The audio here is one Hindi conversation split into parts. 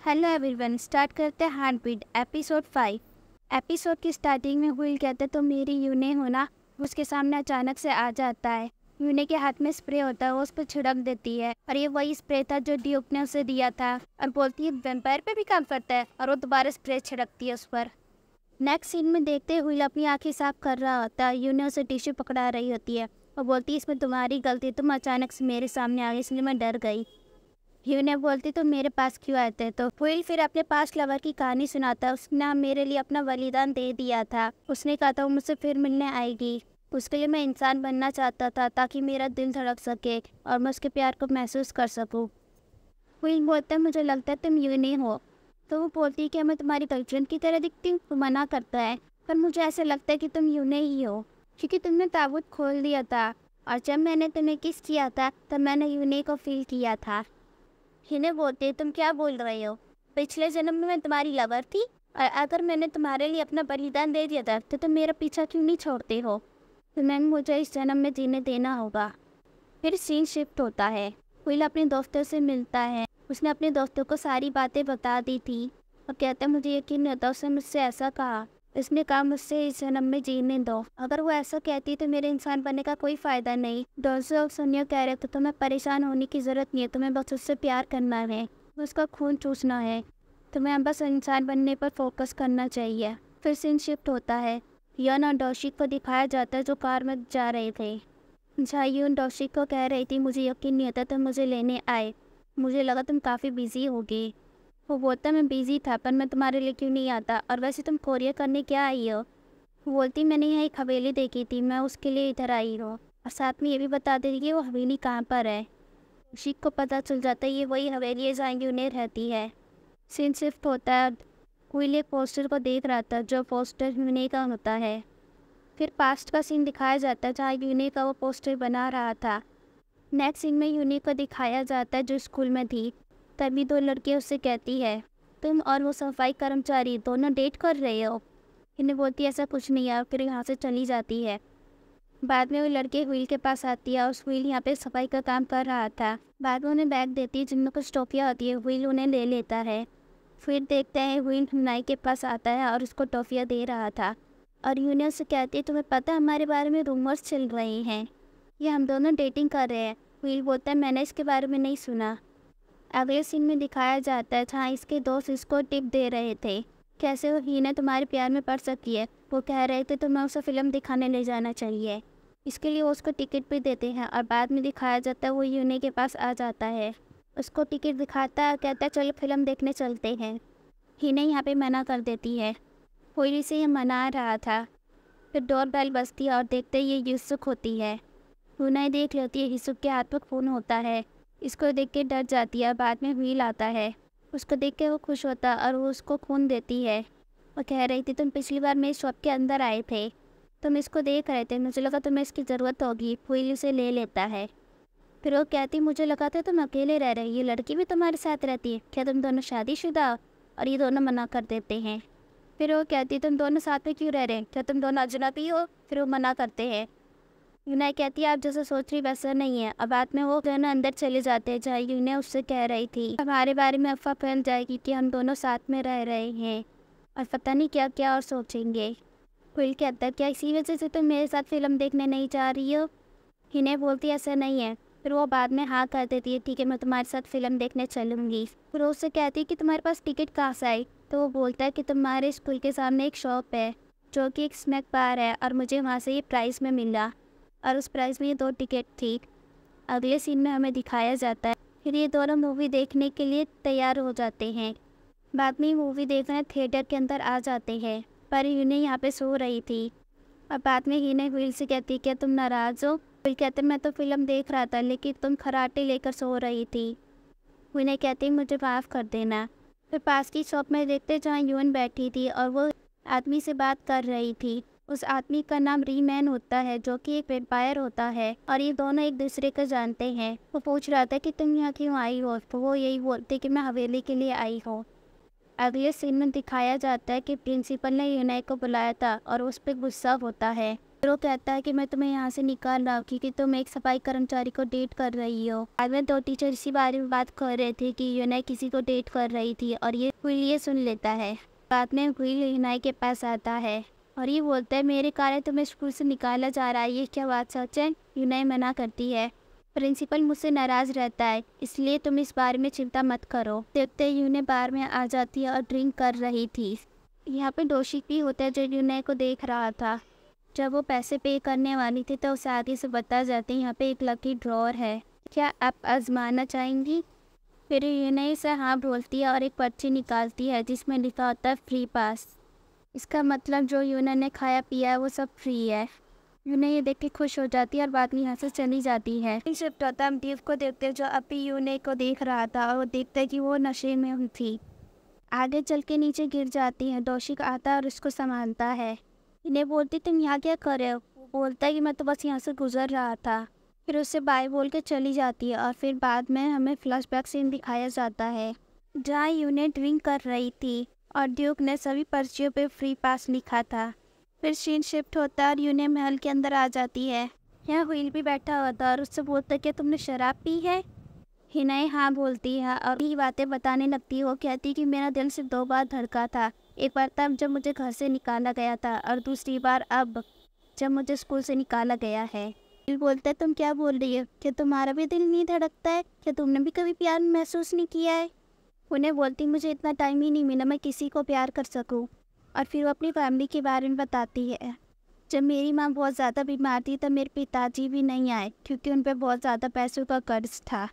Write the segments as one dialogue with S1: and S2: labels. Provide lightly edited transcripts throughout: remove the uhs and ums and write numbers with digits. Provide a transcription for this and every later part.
S1: हेलो एवरीवन, स्टार्ट करते हैं हार्ट बीट एपिसोड 5। एपिसोड की स्टार्टिंग में हुईल कहते हैं तो मेरी यूने होना उसके सामने अचानक से आ जाता है। यूने के हाथ में स्प्रे होता है, वो उस पर छिड़क देती है और ये वही स्प्रे था जो ड्यूक ने उसे दिया था और बोलती है वैम्पायर पे भी काम करता है और वो दोबारा स्प्रे छिड़कती है उस पर। नेक्स्ट सीन में देखते हुए अपनी आंखें साफ कर रहा होता है। यूने उसे टिश्यू पकड़ा रही होती है और बोलती है इसमें तुम्हारी गलती, तुम अचानक से मेरे सामने आ गई इसलिए मैं डर गई। यूने बोलती तो मेरे पास क्यों आते हैं, तो हुईल फिर अपने पास लवर की कहानी सुनाता है। उसने मेरे लिए अपना बलिदान दे दिया था, उसने कहा था वो मुझसे फिर मिलने आएगी, उसके लिए मैं इंसान बनना चाहता था ताकि मेरा दिल धड़क सके और मैं उसके प्यार को महसूस कर सकूं। हुईल बोलता है मुझे लगता है तुम यूने हो, तो वो बोलती है कि मैं तुम्हारी गर्लफ्रेंड की तरह दिखती हूँ। वो मना करता है पर मुझे ऐसा लगता है कि तुम यूने ही हो क्योंकि तुमने ताबूत खोल दिया था और जब मैंने तुम्हें किस किया था तब मैंने यूने को फील किया था। हिने बोलते तुम क्या बोल रहे हो, पिछले जन्म में मैं तुम्हारी लवर थी और अगर मैंने तुम्हारे लिए अपना बलिदान दे दिया था तो तुम मेरा पीछा क्यों नहीं छोड़ते हो, तो मैंने मुझे इस जन्म में जीने देना होगा। फिर सीन शिफ्ट होता है, हुईल अपने दोस्तों से मिलता है। उसने अपने दोस्तों को सारी बातें बता दी थी और कहता है मुझे यकीन नहीं होता उसने मुझसे ऐसा कहा, इसने कहा मुझसे इस जन्म में जीने दो। अगर वो ऐसा कहती तो मेरे इंसान बनने का कोई फ़ायदा नहीं। डॉल्सो और सोनिया कह रहे थे तुम्हें परेशान होने की ज़रूरत नहीं है, तुम्हें बस उससे प्यार करना है, उसका खून चूसना है, तुम्हें बस इंसान बनने पर फोकस करना चाहिए। फिर सीन शिफ्ट होता है, यन और डोशिक को दिखाया जाता है जो कार में जा रहे थे। जहाँ यून डोशिक को कह रही थी मुझे यकीन नहीं होता तुम मुझे लेने आए, मुझे लगा तुम काफ़ी बिजी होगी। वो बोलता मैं बिजी था पर मैं तुम्हारे लिए क्यों नहीं आता, और वैसे तुम कोरिया करने क्या आई हो। वो बोलती मैंने यहाँ एक हवेली देखी थी, मैं उसके लिए इधर आई हूँ, और साथ में ये भी बता देती कि वो हवेली कहाँ पर है। शीख को पता चल जाता है ये वही हवेली है जहाँ यूने रहती है। सीन शिफ्ट होता है, हुईल एक पोस्टर को देख रहा था जो पोस्टर यूने का होता है। फिर पास्ट का सीन दिखाया जाता है जहाँ यूने का वो पोस्टर बना रहा था। नेक्स्ट सीन में यूने को दिखाया जाता है जो स्कूल में थी। तभी दो लड़कियाँ उससे कहती है तुम और वो सफाई कर्मचारी दोनों डेट कर रहे हो। इन्हें बोलती ऐसा कुछ नहीं है और फिर यहाँ से चली जाती है। बाद में वो लड़के हुईल के पास आती है और हुईल यहाँ पे सफाई का काम कर रहा था। बाद में उन्हें बैग देती है जिनमें कुछ टॉफियाँ होती है, हुईल उन्हें ले लेता है। फिर देखते हैं हुईल हुनाई के पास आता है और उसको टॉफियाँ दे रहा था और यूने उससे कहती है तुम्हें पता है हमारे बारे में रूमर्स चल रहे हैं, ये हम दोनों डेटिंग कर रहे हैं। हुईल बोलता है मैंने इसके बारे में नहीं सुना। अगले सीन में दिखाया जाता है जहाँ इसके दोस्त इसको टिप दे रहे थे कैसे वो हीना तुम्हारे प्यार में पड़ सकी है। वो कह रहे थे तुम्हें उसे फिल्म दिखाने ले जाना चाहिए, इसके लिए वो उसको टिकट भी देते हैं। और बाद में दिखाया जाता है वो यूने के पास आ जाता है, उसको टिकट दिखाता है, कहता है चलो फिल्म देखने चलते हैं। हीना यहाँ पे मना कर देती है, हुईल से ये मना रहा था। फिर डोर बेल बजती है और देखते ये यूसुक होती है। हुनाई देख लेती है यूसुक के हाथ में खून होता है, इसको देख के डर जाती है। बाद में हुईल आता है, उसको देख के वो खुश होता है और वो उसको खून देती है। वो कह रही थी तुम पिछली बार मेरी शॉप के अंदर आए थे, तुम इसको देख रहे थे, मुझे लगा तुम्हें इसकी ज़रूरत होगी। हुईल उसे ले लेता है। फिर वो कहती मुझे लगा था तुम अकेले रह रहे, ये लड़की भी तुम्हारे साथ रहती है, क्या तुम दोनों शादीशुदा हो? और ये दोनों मना कर देते हैं। फिर वो कहती तुम दोनों साथ में क्यों रह रहे हैं, क्या तुम दोनों अजनबी हो? फिर वो मना करते हैं। यूने कहती है आप जैसा सोच रही वैसा नहीं है। अब बाद में वो दोनों अंदर चले जाते हैं जहाँ यूने उससे कह रही थी हमारे बारे में अफवाह फैल जाएगी कि हम दोनों साथ में रह रहे हैं और पता नहीं क्या क्या और सोचेंगे। हुईल कहता है क्या इसी वजह से तुम मेरे साथ फिल्म देखने नहीं जा रही हो? यूने बोलती ऐसा नहीं है। फिर वो बाद में हाँ कर देती है ठीक है मैं तुम्हारे साथ फिल्म देखने चलूँगी। फिर वो उससे कहती है कि तुम्हारे पास टिकट कहाँ से आई? तो वो बोलता है कि तुम्हारे स्कूल के सामने एक शॉप है जो कि एक स्नैक बार है और मुझे वहाँ से ये प्राइस में मिला और उस प्राइस में ये 2 टिकट थी। अगले सीन में हमें दिखाया जाता है फिर ये दोनों मूवी देखने के लिए तैयार हो जाते हैं। बाद में मूवी देखने थिएटर के अंदर आ जाते हैं पर यूने यहाँ पे सो रही थी। और बाद में हीने हुईल से कहती है क्या तुम नाराज़ हो? हुईल कहते मैं तो फिल्म देख रहा था लेकिन तुम खराटे लेकर सो रही थी। हीने कहती मुझे माफ़ कर देना। फिर पास की शॉप में देखते जहाँ यून बैठी थी और वो आदमी से बात कर रही थी। उस आदमी का नाम रीमैन होता है जो कि एक वेम्पायर होता है और ये दोनों एक दूसरे को जानते हैं। वो पूछ रहा था कि तुम यहाँ क्यों आई हो, तो वो यही बोलते कि मैं हवेली के लिए आई हूँ। अगले सीन में दिखाया जाता है कि प्रिंसिपल ने यूनाई को बुलाया था और उस पर गुस्सा होता है। फिर वो कहता है कि मैं तुम्हें यहाँ से निकाल रहा हूँ क्योंकि तुम एक सफाई कर्मचारी को डेट कर रही हो। बाद में दो टीचर इसी बारे में बात कर रहे थे कि यूनाई किसी को डेट कर रही थी और ये सुन लेता है। बाद में हुई यूनाई के पास आता है और ये बोलता है मेरे कारण तुम्हें स्कूल से निकाला जा रहा है, ये क्या बात सच है? यूनाई मना करती है। प्रिंसिपल मुझसे नाराज़ रहता है, इसलिए तुम इस बारे में चिंता मत करो। देखते यूनाई बार में आ जाती है और ड्रिंक कर रही थी। यहाँ पे डोशी भी होता है जो यूनाई को देख रहा था। जब वो पैसे पे करने वाली थी तो उसे आगे से बता जाते हैं यहाँ पे एक लकी ड्रॉर है, क्या आप आजमाना चाहेंगी? फिर यूनाई से हाँ बोलती है और एक पर्ची निकालती है जिसमें लिखा होता है फ्री पास। इसका मतलब जो यूनाई ने खाया पिया है वो सब फ्री है। यूनाई ये देख के खुश हो जाती है और बाद में यहाँ से चली जाती है। शिफ्ट होता है, हम डीव को देखते हैं जो अभी यूनाई को देख रहा था और वो देखता है कि वो नशे में हुई थी। आगे चल के नीचे गिर जाती है। डोशी आता है और उसको संभालता है। इन्हें बोलती तुम यहाँ क्या कर रहे हो? वो बोलता है कि मैं तो बस यहाँ से गुजर रहा था। फिर उससे बाय बोल के चली जाती है और फिर बाद में हमें फ्लैशबैक सीन दिखाया जाता है जहाँ यूनाई ड्रिंक कर रही थी और ड्यूक ने सभी पर्चियों पे फ्री पास लिखा था। फिर सीन शिफ्ट होता है और यूनाई महल के अंदर आ जाती है। यहाँ व्हील भी बैठा हुआ था और उससे बोलता है कि तुमने शराब पी है? यूनाई हाँ बोलती है और ये बातें बताने लगती है। वो कहती कि मेरा दिल सिर्फ 2 बार धड़का था, एक बार तब जब मुझे घर से निकाला गया था और दूसरी बार अब जब मुझे स्कूल से निकाला गया है। दिल बोलता है तुम क्या बोल रही हो? क्या तुम्हारा भी दिल नहीं धड़कता है? क्या तुमने भी कभी प्यार महसूस नहीं किया है? उन्हें बोलती मुझे इतना टाइम ही नहीं मिला मैं किसी को प्यार कर सकूं। और फिर वो अपनी फैमिली के बारे में बताती है। जब मेरी माँ बहुत ज़्यादा बीमार थी तब मेरे पिताजी भी नहीं आए क्योंकि उन पर बहुत ज़्यादा पैसों का कर्ज था।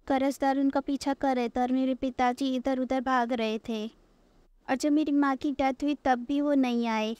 S1: कर्जदार उनका पीछा कर रहे थे और मेरे पिताजी इधर उधर भाग रहे थे। और जब मेरी माँ की डेथ हुई तब भी वो नहीं आए।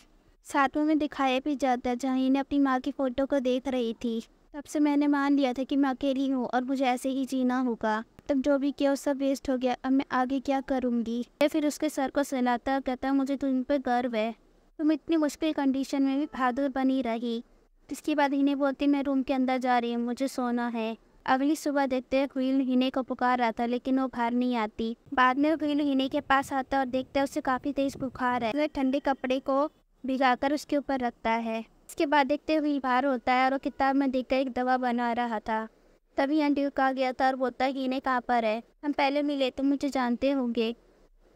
S1: साथ में दिखाया भी जाता है जहाँ इन्हें अपनी माँ की फ़ोटो को देख रही थी। तब से मैंने मान लिया था कि मैं अकेली हूँ और मुझे ऐसे ही जीना होगा। तब जो भी किया वो सब वेस्ट हो गया, अब मैं आगे क्या करूँगी? फिर उसके सर को सहलाता है और कहता है मुझे तुम पर गर्व है, तुम इतनी मुश्किल कंडीशन में भी बहादुर बनी रही। इसके बाद इन्हें बोलती मैं रूम के अंदर जा रही हूँ, मुझे सोना है। अगली सुबह देखते हैं व्हील हिने को पुकार रहा था लेकिन वो बाहर नहीं आती। बाद में व्हील हिने के पास आता है और देखता है उसे काफ़ी तेज बुखार है। वह ठंडे कपड़े को भिगाकर उसके ऊपर रखता है। इसके बाद देखते हुए बाहर होता है और वो किताब में देखकर एक दवा बना रहा था। तभी ड्यूक आ गया था और बोलता है कि हिने कहाँ पर है? हम पहले मिले, तुम मुझे जानते होंगे।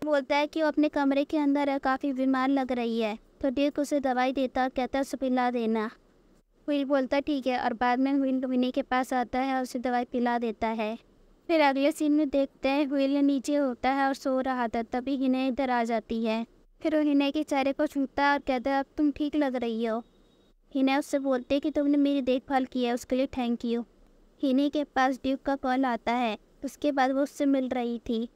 S1: बोलता है कि वो अपने कमरे के अंदर है, काफ़ी बीमार लग रही है। तो ड्यूक उसे दवाई देता और कहता है उसे पिला देना। व्हील बोलता ठीक है और बाद में व्हील हिने के पास आता है और उसे दवाई पिला देता है। फिर अगले सीन में देखते हैं व्हील नीचे होता है और सो रहा था, तभी हिने इधर आ जाती है। फिर वो हिने के चेहरे को छूता है और कहता है अब तुम ठीक लग रही हो। हिने उससे बोलते है कि तुमने मेरी देखभाल की है, उसके लिए थैंक यू। हिने के पास ड्यूक का कॉल आता है, उसके बाद वो उससे मिल रही थी।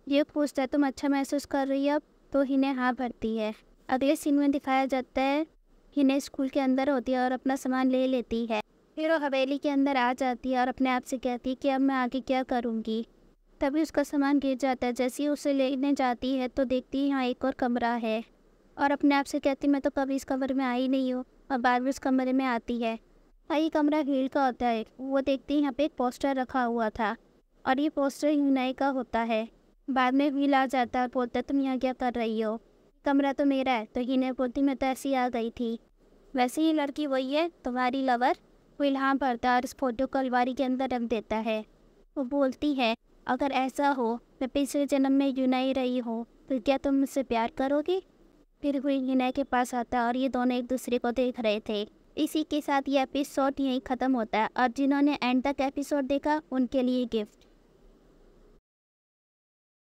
S1: ड्यूक पूछता है तुम अच्छा महसूस कर रही हो अब? तो हिने हाँ भरती है। अगले सीन में दिखाया जाता है हिने स्कूल के अंदर होती है और अपना सामान ले लेती है। फिर वो हवेली के अंदर आ जाती है और अपने आप से कहती है कि अब मैं आगे क्या करूँगी। तभी उसका सामान गिर जाता है। जैसे ही उसे लेने जाती है तो देखती है यहाँ एक और कमरा है और अपने आप से कहती मैं तो कभी इस कमरे में आई नहीं हूँ। और बाद में उस कमरे में आती है और ये कमरा हील का होता है। वो देखती है यहाँ पे एक पोस्टर रखा हुआ था और ये पोस्टर यूनाई का होता है। बाद में व्हील आ जाता है और बोलता है तुम यहाँ क्या कर रही हो? कमरा तो मेरा है। तो यूनाई बोलती मैं तो ऐसी ही आ गई थी। वैसे ही लड़की वही है तुम्हारी लवर? व्हील हाँ भरता है और इस फोटो को अलमारी के अंदर रख देता है। वो बोलती है अगर ऐसा हो मैं पिछले जन्म में यूनाई रही हूँ तो क्या तुम मुझसे प्यार करोगी? फिर व्हील यूनाई के पास आता है और ये दोनों एक दूसरे को देख रहे थे। इसी के साथ ये एपिसोड यहीं ख़त्म होता है और जिन्होंने एंड तक एपिसोड देखा उनके लिए गिफ्ट।